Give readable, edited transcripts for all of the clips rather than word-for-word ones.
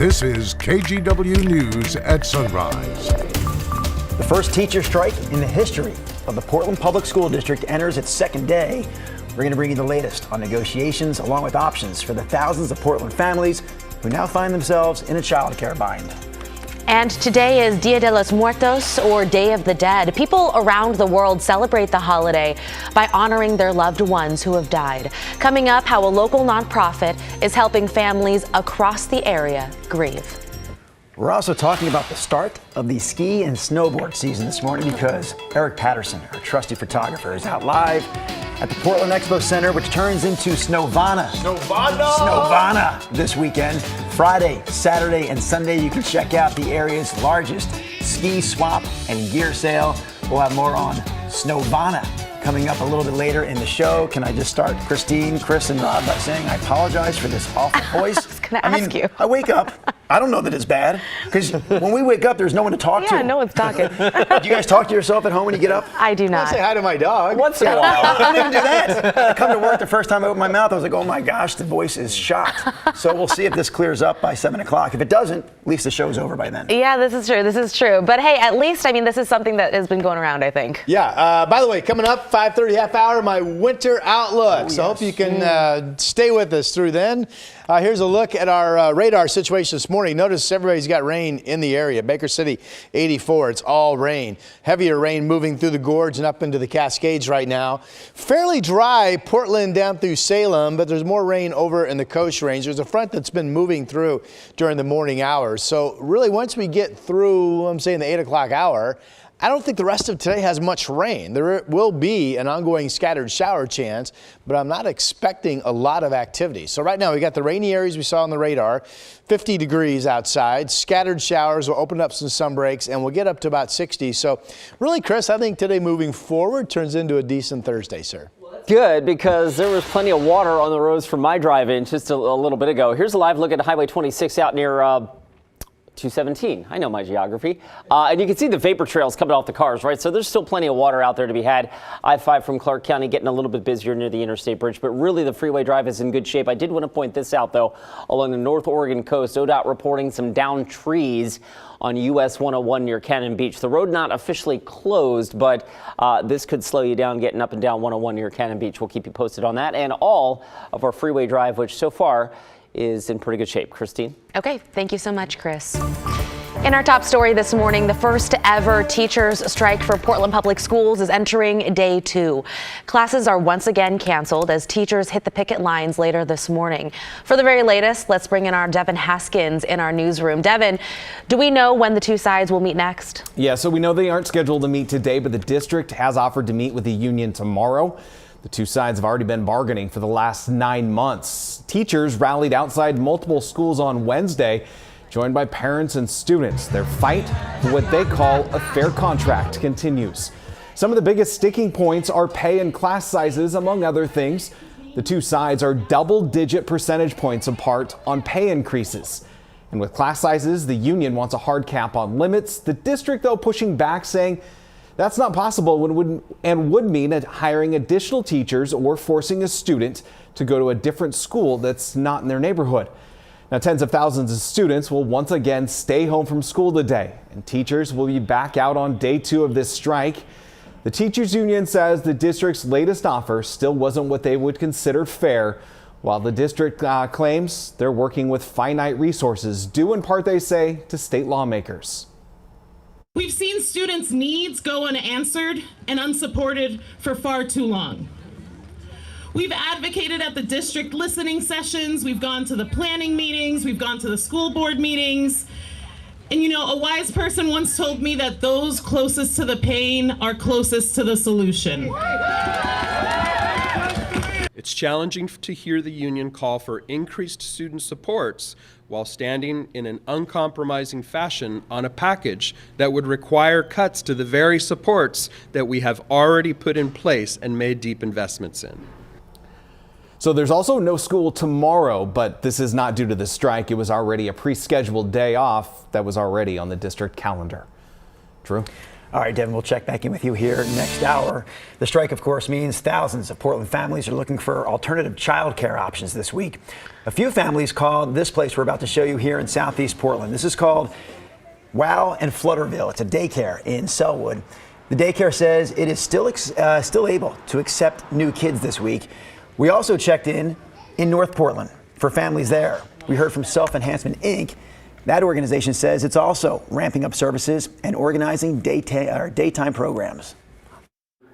This is KGW News at Sunrise. The first teacher strike in the history of the Portland Public School District enters its second day. We're going to bring you the latest on negotiations along with options for the thousands of Portland families who now find themselves in a childcare bind. And today is Dia de los Muertos, or Day of the Dead. People around the world celebrate the holiday by honoring their loved ones who have died. Coming up, how a local nonprofit is helping families across the area grieve. We're also talking about the start of the ski and snowboard season this morning because Eric Patterson, our trusty photographer, is out live at the Portland Expo Center, which turns into Snowvana. Snowvana this weekend. Friday, Saturday, and Sunday, you can check out the area's largest ski swap and gear sale. We'll have more on Snowvana coming up a little bit later in the show. Can I just start, Christine, Chris, and Rob, by saying I apologize for this awful voice? I was going to ask you. I wake up. I don't know that it's bad, because when we wake up, there's no one to talk to. Yeah, no one's talking. Do you guys talk to yourself at home when you get up? I do not. I say hi to my dog. Once in a while. I don't even do that. I come to work, the first time I opened my mouth, I was like, oh my gosh, the voice is shot. So we'll see if this clears up by 7 o'clock. If it doesn't, at least the show's over by then. Yeah, this is true. This is true. But hey, at least, I mean, this is something that has been going around, I think. Yeah. By the way, coming up, 5:30, half hour, my winter outlook. So I hope you can stay with us through then. Here's a look at our radar situation this morning. Notice everybody's got rain in the area. Baker City, 84. It's all rain. Heavier rain moving through the gorge and up into the Cascades right now. Fairly dry Portland down through Salem, but there's more rain over in the Coast Range. There's a front that's been moving through during the morning hours. So really, once we get through, I'm saying the 8 o'clock hour, I don't think the rest of today has much rain. There will be an ongoing scattered shower chance, but I'm not expecting a lot of activity. So right now we got the rainy areas we saw on the radar, 50 degrees outside, scattered showers will open up some sun breaks, and we'll get up to about 60. So really, Chris, I think today moving forward turns into a decent Thursday, sir. Good, because there was plenty of water on the roads from my drive-in just a little bit ago. Here's a live look at Highway 26 out near 217. I know my geography. And you can see the vapor trails coming off the cars, right? So there's still plenty of water out there to be had. I-5 from Clark County getting a little bit busier near the Interstate Bridge, but really the freeway drive is in good shape. I did want to point this out, though. Along the North Oregon coast, ODOT reporting some downed trees on US 101 near Cannon Beach. The road not officially closed, but this could slow you down getting up and down 101 near Cannon Beach. We'll keep you posted on that and all of our freeway drive, which so far is in pretty good shape. Christine? Okay, thank you so much, Chris. In our top story this morning, the first ever teachers strike for Portland Public Schools is entering day 2. Classes are once again canceled as teachers hit the picket lines later this morning. For the very latest, let's bring in our Devin Haskins in our newsroom. Devin, do we know when the two sides will meet next? Yeah, so we know they aren't scheduled to meet today, but the district has offered to meet with the union tomorrow. The two sides have already been bargaining for the last 9 months. Teachers rallied outside multiple schools on Wednesday, joined by parents and students. Their fight for what they call a fair contract continues. Some of the biggest sticking points are pay and class sizes, among other things. The two sides are double-digit percentage points apart on pay increases. And with class sizes, the union wants a hard cap on limits. The district, though, pushing back, saying that's not possible and would mean hiring additional teachers or forcing a student to go to a different school that's not in their neighborhood. Now, tens of thousands of students will once again stay home from school today, and teachers will be back out on day 2 of this strike. The teachers union says the district's latest offer still wasn't what they would consider fair, while the district claims they're working with finite resources, due in part, they say, to state lawmakers. We've seen students' needs go unanswered and unsupported for far too long. We've advocated at the district listening sessions, we've gone to the planning meetings, we've gone to the school board meetings. And you know, a wise person once told me that those closest to the pain are closest to the solution. It's challenging to hear the union call for increased student supports while standing in an uncompromising fashion on a package that would require cuts to the very supports that we have already put in place and made deep investments in. So there's also no school tomorrow, but this is not due to the strike. It was already a pre-scheduled day off that was already on the district calendar. Drew? All right, Devin, we'll check back in with you here next hour. The strike, of course, means thousands of Portland families are looking for alternative childcare options this week. A few families called this place we're about to show you here in Southeast Portland. This is called Wow and Flutterville. It's a daycare in Sellwood. The daycare says it is still able to accept new kids this week. We also checked in North Portland for families there. We heard from Self Enhancement Inc. That organization says it's also ramping up services and organizing daytime programs.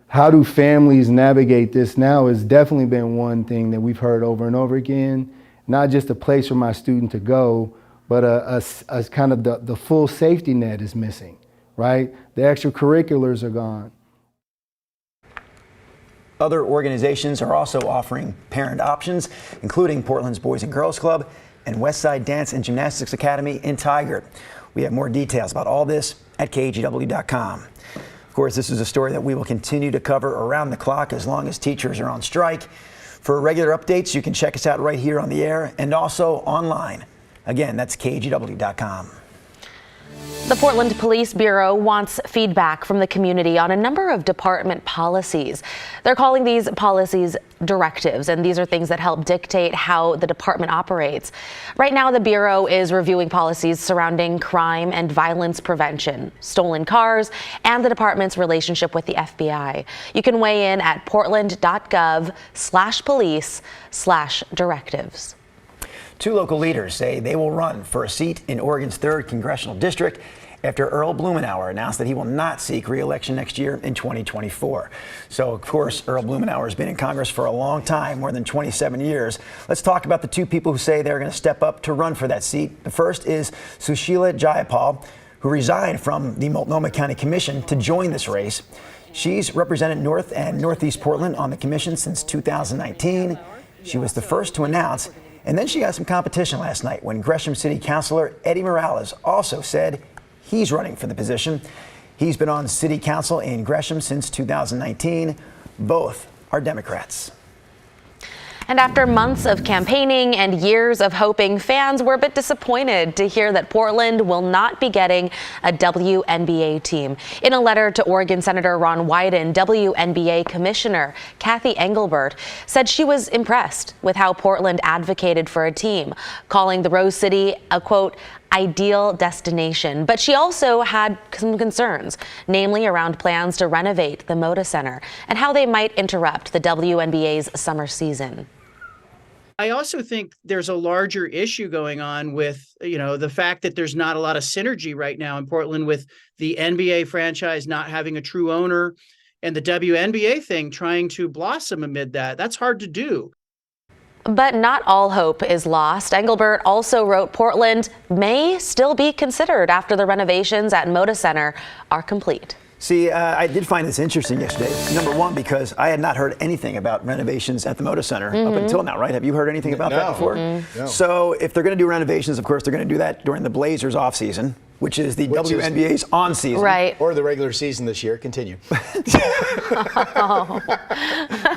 How do families navigate this now has definitely been one thing that we've heard over and over again. Not just a place for my student to go, but a kind of the full safety net is missing, right? The extracurriculars are gone. Other organizations are also offering parent options, including Portland's Boys and Girls Club and Westside Dance and Gymnastics Academy in Tigard. We have more details about all this at KGW.com. Of course, this is a story that we will continue to cover around the clock as long as teachers are on strike. For regular updates, you can check us out right here on the air and also online. Again, that's KGW.com. The Portland Police Bureau wants feedback from the community on a number of department policies. They're calling these policies directives, and these are things that help dictate how the department operates. Right now, the Bureau is reviewing policies surrounding crime and violence prevention, stolen cars, and the department's relationship with the FBI. You can weigh in at portland.gov/police/directives. Two local leaders say they will run for a seat in Oregon's 3rd Congressional District after Earl Blumenauer announced that he will not seek re-election next year in 2024. So, of course, Earl Blumenauer has been in Congress for a long time, more than 27 years. Let's talk about the two people who say they're going to step up to run for that seat. The first is Sushila Jayapal, who resigned from the Multnomah County Commission to join this race. She's represented North and Northeast Portland on the commission since 2019. She was the first to announce. And then she got some competition last night when Gresham City Councilor Eddie Morales also said he's running for the position. He's been on City Council in Gresham since 2019. Both are Democrats. And after months of campaigning and years of hoping, fans were a bit disappointed to hear that Portland will not be getting a WNBA team. In a letter to Oregon Senator Ron Wyden, WNBA Commissioner Kathy Engelbert said she was impressed with how Portland advocated for a team, calling the Rose City a, quote, ideal destination. But she also had some concerns, namely around plans to renovate the Moda Center and how they might interrupt the WNBA's summer season. I also think there's a larger issue going on with, the fact that there's not a lot of synergy right now in Portland with the NBA franchise not having a true owner and the WNBA thing trying to blossom amid that. That's hard to do. But not all hope is lost. Engelbert also wrote Portland may still be considered after the renovations at Moda Center are complete. See, I did find this interesting yesterday. Number one, because I had not heard anything about renovations at the Moda Center up until now, right? Have you heard anything about that before? No. So if they're going to do renovations, of course, they're going to do that during the Blazers off season, which is the WNBA's on season. Right. Or the regular season this year. Continue.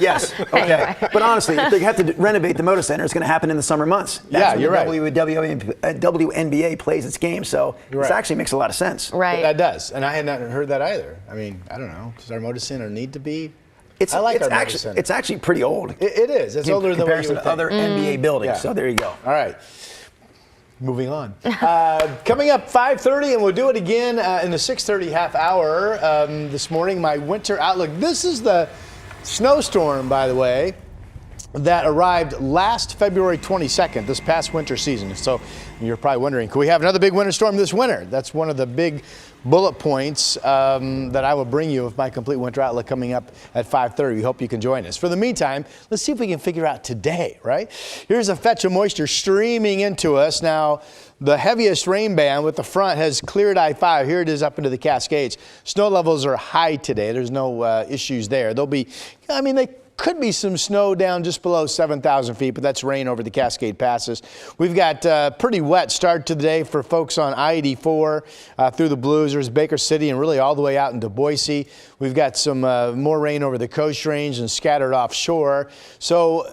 Yes. Okay. Anyway. But honestly, if they have to renovate the Moda Center, it's going to happen in the summer months. That's when you're right. WNBA plays its game. So this actually makes a lot of sense. Right. That does. And I had not heard that either. I mean, I don't know. Does our Moda Center need to be? It's actually pretty old. It is. It's older than what you would think. Other NBA buildings. Yeah. So there you go. All right. Moving on. Coming up 5:30, and we'll do it again in the 6:30 half hour this morning. My winter outlook. This is the snowstorm, by the way, that arrived last February 22nd, this past winter season. So you're probably wondering, could we have another big winter storm this winter? That's one of the big bullet points that I will bring you with my complete winter outlook coming up at 5:30. We hope you can join us. For the meantime, let's see if we can figure out today, right? Here's a fetch of moisture streaming into us. Now, the heaviest rain band with the front has cleared I-5. Here it is up into the Cascades. Snow levels are high today. There's no issues there. They could be some snow down just below 7,000 feet, but that's rain over the Cascade Passes. We've got a pretty wet start to the day for folks on I-84 through the Blues. There's Baker City and really all the way out into Boise. We've got some more rain over the Coast Range and scattered offshore. So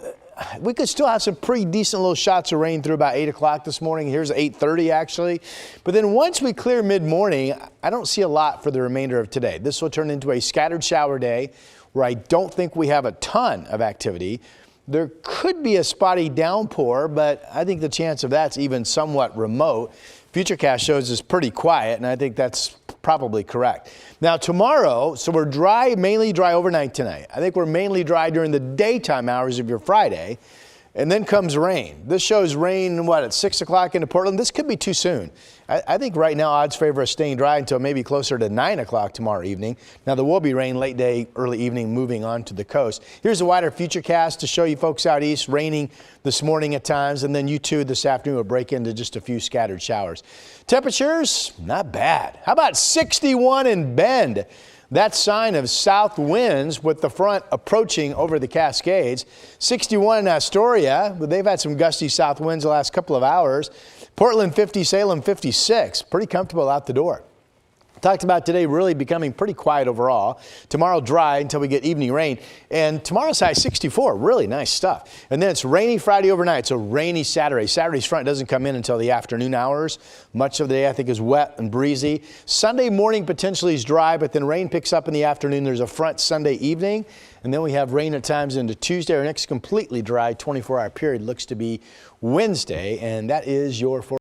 we could still have some pretty decent little shots of rain through about 8 o'clock this morning. Here's 8:30 actually. But then once we clear mid-morning, I don't see a lot for the remainder of today. This will turn into a scattered shower day where I don't think we have a ton of activity. There could be a spotty downpour, but I think the chance of that's even somewhat remote. Futurecast shows is pretty quiet, and I think that's probably correct. Now tomorrow, so we're dry, mainly dry overnight tonight. I think we're mainly dry during the daytime hours of your Friday, and then comes rain. This shows rain, at 6 o'clock into Portland? This could be too soon. I think right now odds favor us staying dry until maybe closer to 9 o'clock tomorrow evening. Now there will be rain late day, early evening, moving on to the coast. Here's a wider Futurecast to show you folks out east, raining this morning at times, and then you too this afternoon will break into just a few scattered showers. Temperatures, not bad. How about 61 in Bend? That sign of south winds with the front approaching over the Cascades. 61 in Astoria, but they've had some gusty south winds the last couple of hours. Portland 50, Salem 56. Pretty comfortable out the door. Talked about today really becoming pretty quiet overall. Tomorrow dry until we get evening rain. And tomorrow's high 64. Really nice stuff. And then it's rainy Friday overnight. So rainy Saturday. Saturday's front doesn't come in until the afternoon hours. Much of the day I think is wet and breezy. Sunday morning potentially is dry, but then rain picks up in the afternoon. There's a front Sunday evening. And then we have rain at times into Tuesday. Our next completely dry 24-hour period looks to be Wednesday. And that is your